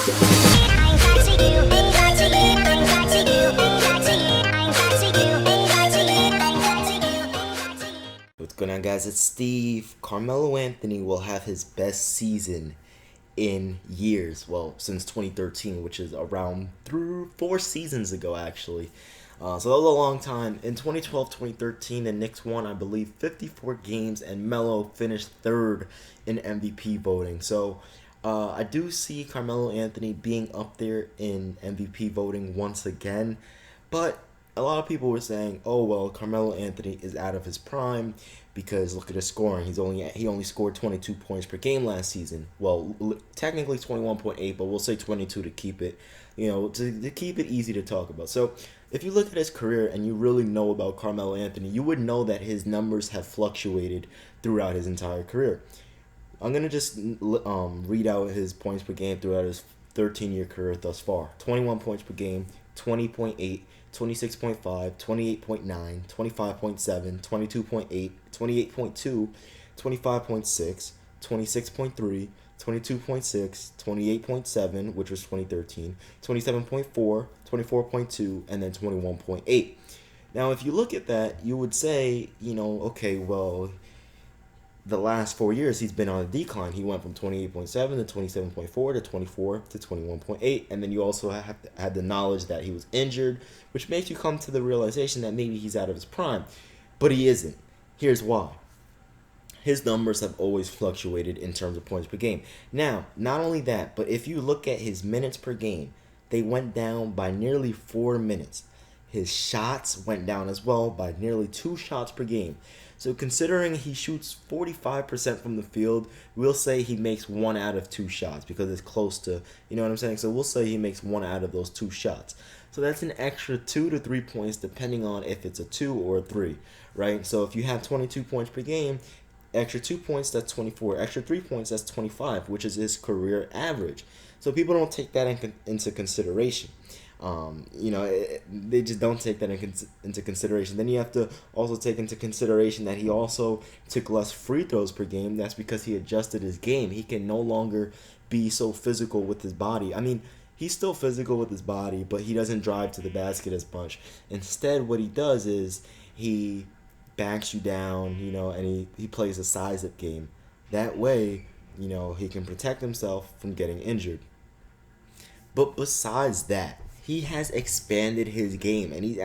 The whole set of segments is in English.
What's going on, guys? It's Steve. Carmelo Anthony will have his best season in years. Well, since 2013, which is around 4 seasons ago, actually. So that was a long time. In 2012-2013, the Knicks won, I believe, 54 games, and Melo finished third in MVP voting. So I do see Carmelo Anthony being up there in MVP voting once again, but a lot of people were saying, "Oh well, Carmelo Anthony is out of his prime because look at his scoring. He only scored 22 points per game last season. Well, technically 21.8, but we'll say 22 to keep it, to keep it easy to talk about." So if you look at his career and you really know about Carmelo Anthony, you would know that his numbers have fluctuated throughout his entire career. I'm gonna just read out his points per game throughout his 13-year career thus far. 21 points per game, 20.8. 26.5, 28.9, 25.7, 22.8, 28.2, 25.6, 26.3, 22.6, 28.7, which was 2013, 27.4, 24.2, and then 21.8. Now, if you look at that, you would say, okay, well, the last 4 years he's been on a decline. He went from 28.7 to 27.4 to 24 to 21.8, and then you also had the knowledge that he was injured, which makes you come to the realization that maybe he's out of his prime, but he isn't. Here's why. His numbers have always fluctuated in terms of points per game. Now, not only that, but if you look at his minutes per game, they went down by nearly 4 minutes. His shots went down as well by nearly 2 shots per game. So considering he shoots 45% from the field, we'll say he makes 1 out of 2 shots because it's close to, you know what I'm saying? So we'll say he makes 1 out of those 2 shots. So that's an extra 2 to 3 points depending on if it's a 2 or a 3, right? So if you have 22 points per game, extra 2 points, that's 24. Extra 3 points, that's 25, which is his career average. So people don't take that into consideration. They just don't take that into consideration. Then you have to also take into consideration that he also took less free throws per game. That's because he adjusted his game. He can no longer be so physical with his body. I mean, he's still physical with his body, but he doesn't drive to the basket as much. Instead, what he does is he backs you down, and he plays a size-up game. That way, he can protect himself from getting injured. But besides that, he has expanded his game, and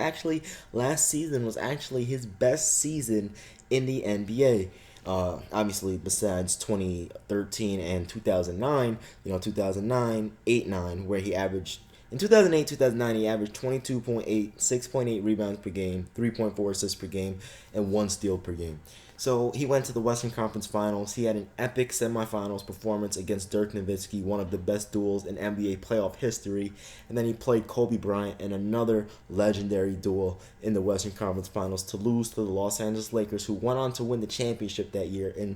last season was actually his best season in the NBA. Obviously, besides 2013 and 2009, 2009, 8-9, where he averaged, in 2008, 2009, he averaged 22.8, 6.8 rebounds per game, 3.4 assists per game, and 1 steal per game. So he went to the Western Conference Finals. He had an epic semifinals performance against Dirk Nowitzki, one of the best duels in NBA playoff history. And then he played Kobe Bryant in another legendary duel in the Western Conference Finals to lose to the Los Angeles Lakers, who went on to win the championship that year. And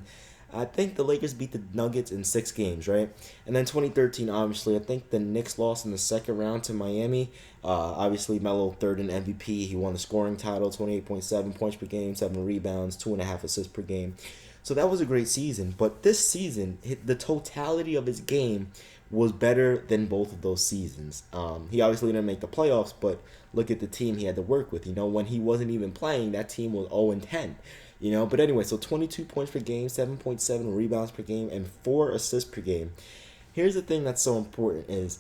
I think the Lakers beat the Nuggets in 6 games, right? And then 2013, obviously, I think the Knicks lost in the second round to Miami. Obviously, Melo third in MVP. He won the scoring title, 28.7 points per game, 7 rebounds, 2.5 assists per game. So that was a great season. But this season, the totality of his game was better than both of those seasons. He obviously didn't make the playoffs, but look at the team he had to work with. When he wasn't even playing, that team was 0-10. But anyway, so 22 points per game, 7.7 rebounds per game, and 4 assists per game. Here's the thing that's so important is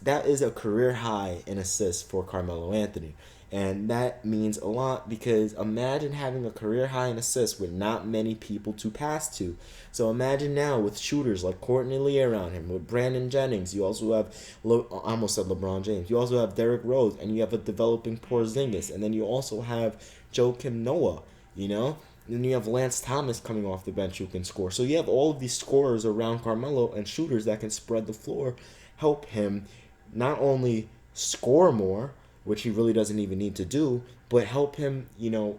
that is a career high in assists for Carmelo Anthony. And that means a lot because imagine having a career high in assists with not many people to pass to. So imagine now with shooters like Courtney Lee around him, with Brandon Jennings. You also have, I almost said LeBron James. You also have Derrick Rose, and you have a developing Porzingis. And then you also have Joakim Noah, And then you have Lance Thomas coming off the bench who can score. So you have all of these scorers around Carmelo and shooters that can spread the floor, help him not only score more, which he really doesn't even need to do, but help him,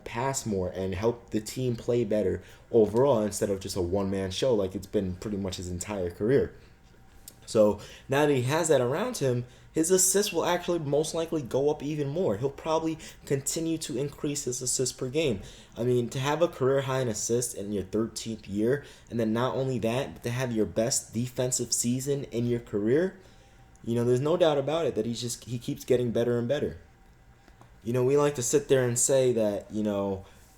pass more and help the team play better overall instead of just a one-man show like it's been pretty much his entire career. So now that he has that around him, his assists will actually most likely go up even more. He'll probably continue to increase his assists per game. I mean, to have a career high in assists in your 13th year, and then not only that, but to have your best defensive season in your career, There's no doubt about it that he keeps getting better and better. We like to sit there and say that,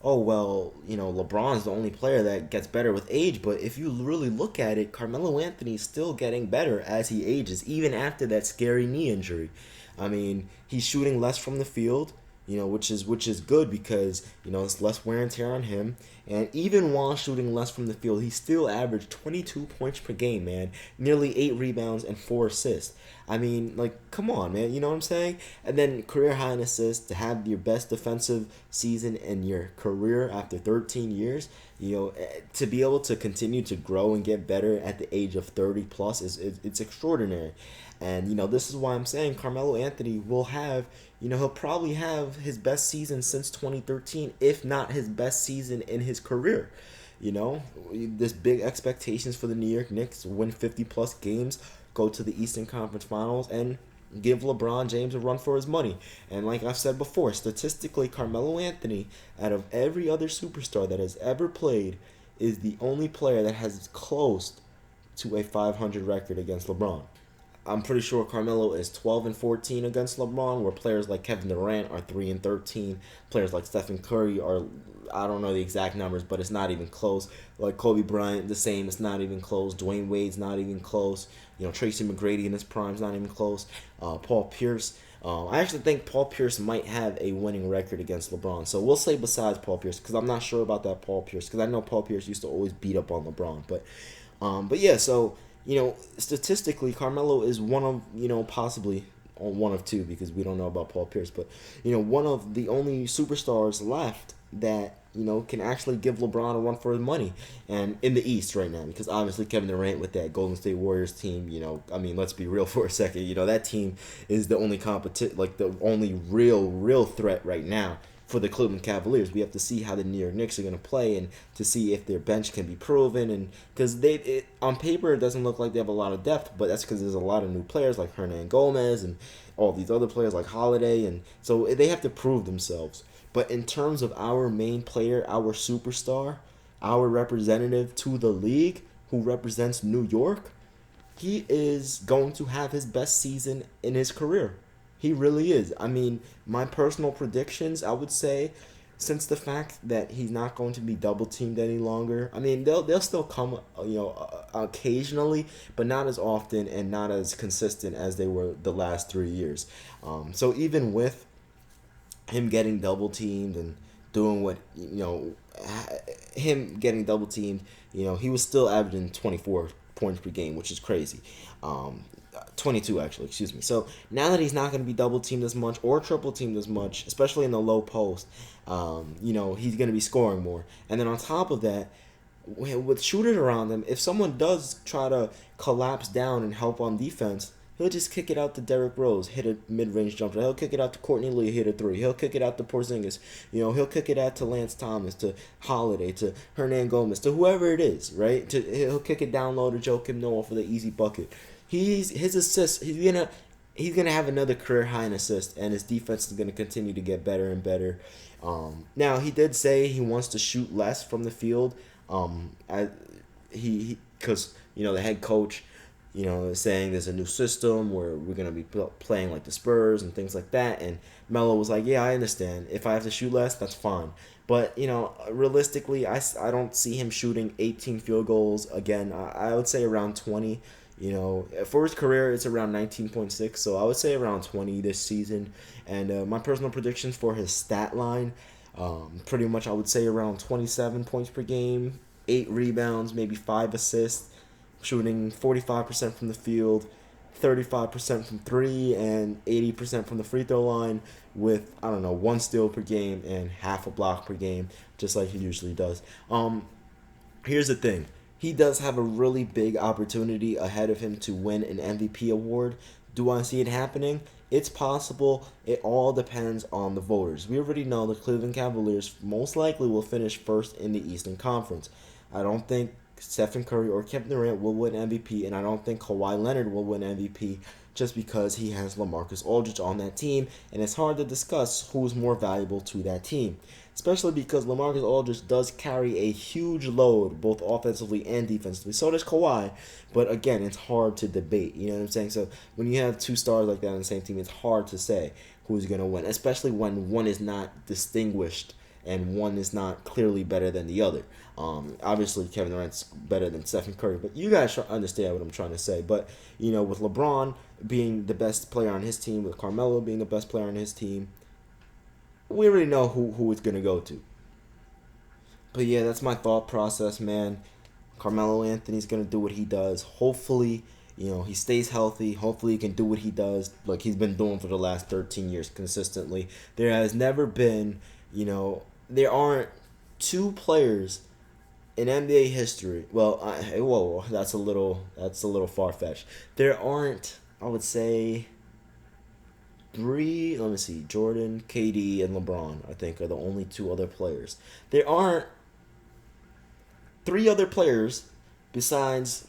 oh, well, LeBron's the only player that gets better with age. But if you really look at it, Carmelo Anthony's still getting better as he ages, even after that scary knee injury. I mean, he's shooting less from the field, which is good because, it's less wear and tear on him. And even while shooting less from the field, he still averaged 22 points per game, man. Nearly 8 rebounds and 4 assists. I mean, like, come on, man. You know what I'm saying? And then career high in assists, to have your best defensive season in your career after 13 years, to be able to continue to grow and get better at the age of 30 plus it's extraordinary. And, this is why I'm saying Carmelo Anthony will have, he'll probably have his best season since 2013, if not his best season in his career. This big expectations for the New York Knicks, win 50 plus games, go to the Eastern Conference Finals, and give LeBron James a run for his money. And like I've said before, statistically, Carmelo Anthony, out of every other superstar that has ever played, is the only player that has close to a 500 record against LeBron. I'm pretty sure Carmelo is 12-14 against LeBron, where players like Kevin Durant are 3-13. Players like Stephen Curry are, I don't know the exact numbers, but it's not even close. Like Kobe Bryant, the same, it's not even close. Dwayne Wade's not even close. Tracy McGrady in his prime is not even close. Paul Pierce. I actually think Paul Pierce might have a winning record against LeBron. So we'll say besides Paul Pierce, because I'm not sure about that Paul Pierce, because I know Paul Pierce used to always beat up on LeBron. But yeah, so statistically, Carmelo is one of, possibly one of two, because we don't know about Paul Pierce, but, one of the only superstars left that, can actually give LeBron a run for his money. And in the East right now, because obviously Kevin Durant with that Golden State Warriors team, let's be real for a second, that team is the only the only real threat right now for the Cleveland Cavaliers. We have to see how the New York Knicks are going to play, and to see if their bench can be proven. And because on paper it doesn't look like they have a lot of depth, but that's because there's a lot of new players like Hernan Gomez and all these other players like Holiday, and so they have to prove themselves. But in terms of our main player, our superstar, our representative to the league, who represents New York, he is going to have his best season in his career. He really is. I mean, my personal predictions, I would say, since the fact that he's not going to be double teamed any longer. I mean, they'll still come, occasionally, but not as often and not as consistent as they were the last 3 years. So even with him getting double teamed and doing what, him getting double teamed, he was still averaging 24 points per game, which is crazy. 22 actually, excuse me. So now that he's not going to be double teamed as much or triple teamed as much, especially in the low post, he's going to be scoring more. And then on top of that, with shooters around him, if someone does try to collapse down and help on defense, he'll just kick it out to Derrick Rose, hit a mid-range jumper. He'll kick it out to Courtney Lee, hit a three. He'll kick it out to Porzingis. He'll kick it out to Lance Thomas, to Holiday, to Hernan Gomez, to whoever it is, right? He'll kick it down low to Joakim Noah for the easy bucket. His assists, he's gonna have another career high in assists, and his defense is gonna continue to get better and better. Now he did say he wants to shoot less from the field. Because the head coach, saying there's a new system where we're gonna be playing like the Spurs and things like that. And Melo was like, yeah, I understand. If I have to shoot less, that's fine. But realistically, I don't see him shooting 18 field goals again. I would say around 20. For his career, it's around 19.6, so I would say around 20 this season. And my personal predictions for his stat line, pretty much I would say around 27 points per game, 8 rebounds, maybe 5 assists, shooting 45% from the field, 35% from 3, and 80% from the free throw line, with, 1 steal per game and half a block per game, just like he usually does. Here's the thing. He does have a really big opportunity ahead of him to win an MVP award. Do I see it happening? It's possible. It all depends on the voters. We already know the Cleveland Cavaliers most likely will finish first in the Eastern Conference. I don't think Stephen Curry or Kevin Durant will win MVP, and I don't think Kawhi Leonard will win MVP just because he has LaMarcus Aldridge on that team, and it's hard to discuss who's more valuable to that team, especially because LaMarcus Aldridge does carry a huge load both offensively and defensively. So does Kawhi, but again, it's hard to debate. You know what I'm saying? So when you have two stars like that on the same team, it's hard to say who's going to win, especially when one is not distinguished and one is not clearly better than the other. Obviously, Kevin Durant's better than Stephen Curry, but you guys understand what I'm trying to say. But, with LeBron being the best player on his team, with Carmelo being the best player on his team, we already know who it's going to go to. But, yeah, that's my thought process, man. Carmelo Anthony's going to do what he does. Hopefully, he stays healthy. Hopefully he can do what he does like he's been doing for the last 13 years consistently. There has never been, there aren't two players in NBA history. Well, whoa, that's a little far-fetched. There aren't, I would say, three, let me see, Jordan, KD, and LeBron, I think, are the only two other players. There aren't three other players besides,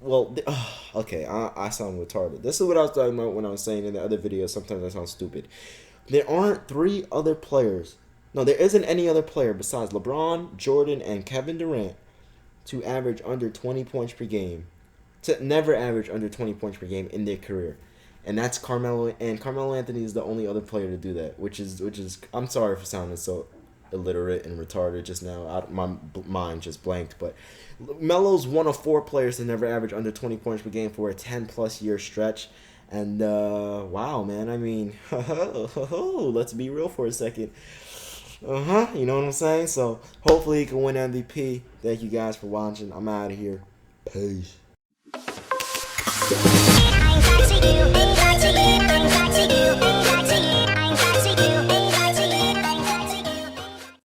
okay, I sound retarded. This is what I was talking about when I was saying in the other video. Sometimes I sound stupid. There aren't three other players. No, there isn't any other player besides LeBron, Jordan, and Kevin Durant to average under 20 points per game. To never average under 20 points per game in their career. And that's Carmelo, and Carmelo Anthony is the only other player to do that, which is I'm sorry for sounding so illiterate and retarded just now. My mind just blanked, but Melo's one of four players to never average under 20 points per game for a 10+ year stretch. And wow, man, I mean, let's be real for a second. You know what I'm saying? So hopefully he can win MVP. Thank you guys for watching. I'm out of here. Peace.